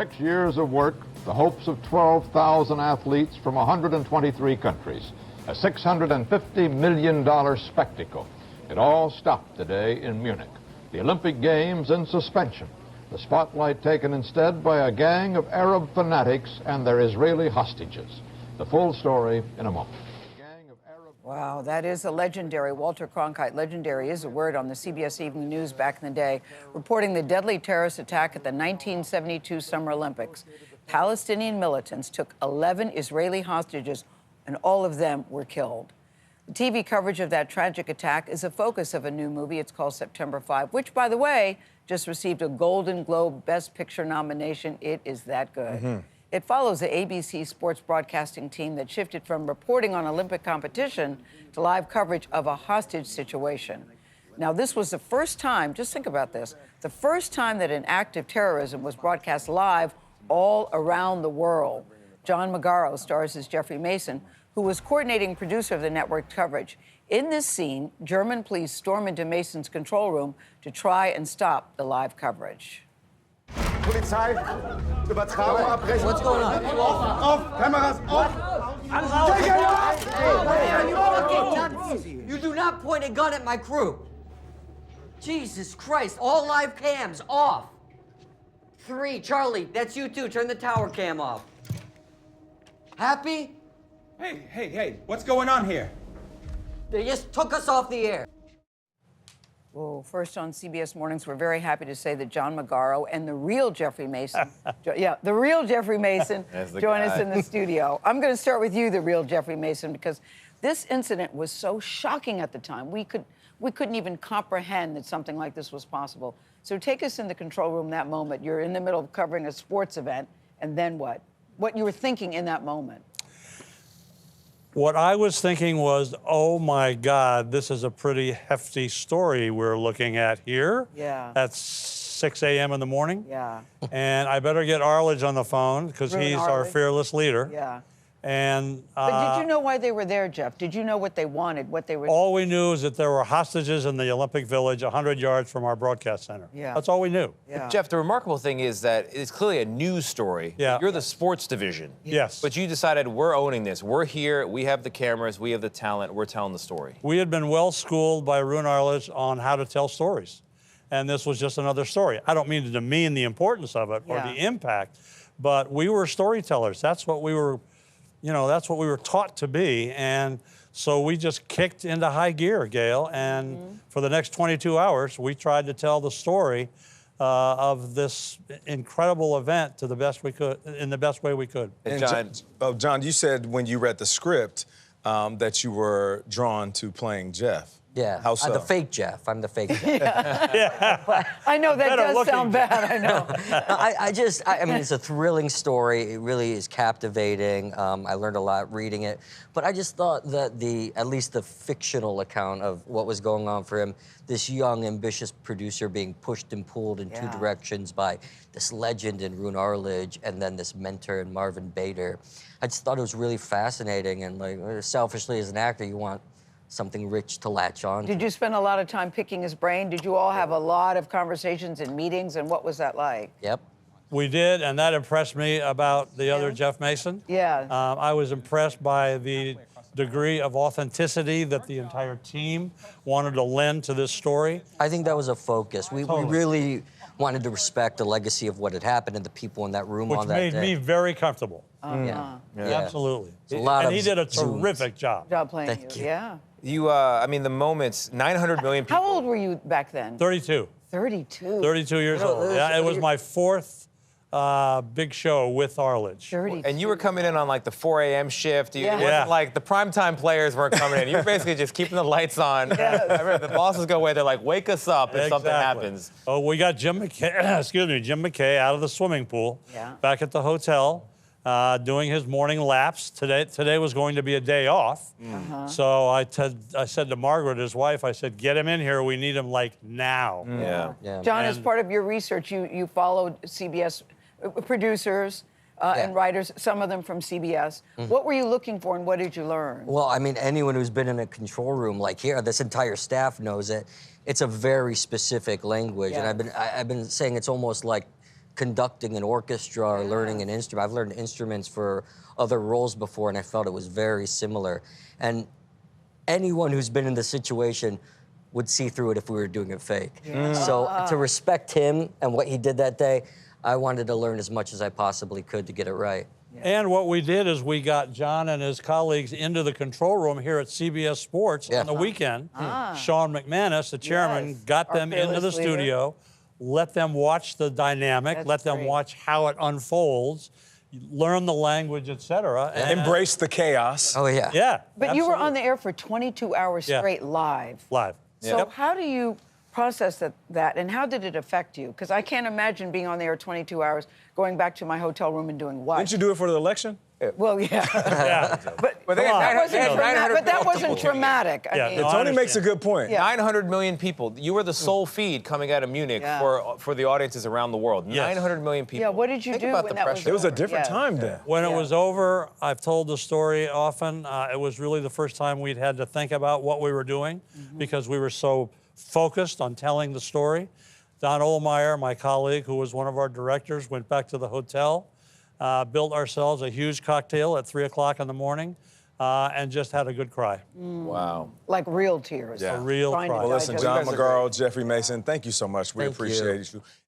6 years of work, the hopes of 12,000 athletes from 123 countries, a $650 million spectacle. It all stopped today in Munich. The Olympic Games in suspension. The spotlight taken instead by a gang of Arab fanatics and their Israeli hostages. The full story in a moment. Wow, that is a legendary, Walter Cronkite. Legendary is a word on the CBS Evening News back in the day, reporting the deadly terrorist attack at the 1972 Summer Olympics. Palestinian militants took 11 Israeli hostages, and all of them were killed. The TV coverage of that tragic attack is a focus of a new movie. It's called September 5, which, by the way, just received a Golden Globe Best Picture nomination. It is that good. It follows the ABC sports broadcasting team that shifted from reporting on Olympic competition to live coverage of a hostage situation. Now, this was the first time, just think about this, the first time that an act of terrorism was broadcast live all around the world. John Magaro stars as Jeffrey Mason, who was coordinating producer of the network coverage. In this scene, German police storm into Mason's control room to try and stop the live coverage. Polizei, Übertragung abbrechen. What's going on? Auf, Kameras, auf! You do not point a gun at my crew. Jesus Christ, all live cams off. 3, Charlie, that's you too. Turn the tower cam off. Happy? Hey, what's going on here? They just took us off the air. Well, first on CBS Mornings, we're very happy to say that John Magaro and the real Jeffrey Mason, the real Jeffrey Mason, join us in the studio. I'm going to start with you, the real Jeffrey Mason, because this incident was so shocking at the time. We couldn't even comprehend that something like this was possible. So take us in the control room that moment. You're in the middle of covering a sports event, and then what? What you were thinking in that moment? What I was thinking was, oh my God, this is a pretty hefty story we're looking at here. Yeah. At 6 a.m. in the morning. Yeah. And I better get Arledge on the phone because he's our fearless leader. Yeah. And but did you know why they were there, Jeff? Did you know what they wanted, what they were? All we knew is that there were hostages in the Olympic Village 100 yards from our broadcast center. Yeah. That's all we knew. Yeah. Jeff, the remarkable thing is that it's clearly a news story. Yeah. You're the sports division. Yes. But you decided we're owning this. We're here. We have the cameras. We have the talent. We're telling the story. We had been well schooled by Rune Arledge on how to tell stories. And this was just another story. I don't mean to demean the importance of it or the impact, but we were storytellers. That's what we were, that's what we were taught to be. And so we just kicked into high gear, Gayle. And for the next 22 hours, we tried to tell the story of this incredible event to the best we could, in the best way we could. And John, you said when you read the script that you were drawn to playing Jeff. Yeah. How so? I'm the fake Jeff. I'm the fake Jeff. Yeah. I know that does sound bad. I know. I mean, it's a thrilling story. It really is captivating. I learned a lot reading it. But I just thought that at least the fictional account of what was going on for him, this young, ambitious producer being pushed and pulled in two directions by this legend in Rune Arledge and then this mentor in Marvin Bader. I just thought it was really fascinating. And like, selfishly as an actor, you want something rich to latch on. Did you spend a lot of time picking his brain? Did you all have a lot of conversations and meetings, and what was that like? Yep. We did, and that impressed me about the other Jeff Mason. Yeah. I was impressed by the degree of authenticity that the entire team wanted to lend to this story. I think that was a focus. We really wanted to respect the legacy of what had happened and the people in that room on that day. Which made me very comfortable. Yeah. Absolutely. And he did a terrific job. Playing Thank you. you. Yeah. You, I mean, the moments, 900 million people. How old were you back then? 32. 32. 32 years old. Yeah, it was my fourth big show with Arledge. 32. And you were coming in on like the 4 a.m. shift. It wasn't Yeah. like the primetime players weren't coming in. You were basically just keeping the lights on. I remember the bosses go away. They're like, wake us up if something happens. Oh, we got Jim McKay out of the swimming pool back at the hotel. Doing his morning laps. Today was going to be a day off. So I said to Margaret, his wife, I said, get him in here. We need him like now. John, as part of your research, you followed CBS producers and writers, some of them from CBS. What were you looking for and what did you learn? Well, I mean, anyone who's been in a control room like here, this entire staff knows it. It's a very specific language. And I've been saying it's almost like conducting an orchestra or learning an instrument. I've learned instruments for other roles before, and I felt it was very similar. And anyone who's been in the situation would see through it if we were doing it fake. So to respect him and what he did that day, I wanted to learn as much as I possibly could to get it right. And what we did is we got John and his colleagues into the control room here at CBS Sports on the weekend. Sean McManus, the chairman, got them into the studio, let them watch the dynamic, let them watch how it unfolds, learn the language, etc. Embrace the chaos. Oh, yeah. Yeah. But you were on the air for 22 hours straight live. Live. So how do you process that, and how did it affect you? Because I can't imagine being on the air 22 hours, going back to my hotel room and doing what? Didn't you do it for the election? Well, yeah. But that wasn't traumatic. I mean, Tony makes a good point. 900 million people. You were the sole feed coming out of Munich for the audiences around the world. 900 million people. Yeah, what did you Think do about when the that was pressure. It was a over? different time then. When it was over, I've told the story often. It was really the first time we'd had to think about what we were doing because we were so focused on telling the story. Don Ohlmeyer, my colleague, who was one of our directors, went back to the hotel, built ourselves a huge cocktail at 3 o'clock in the morning, and just had a good cry. Wow. Like real tears. A real cry. Well, listen, John McGarl, Jeffrey Mason, thank you so much. We Thank appreciate you.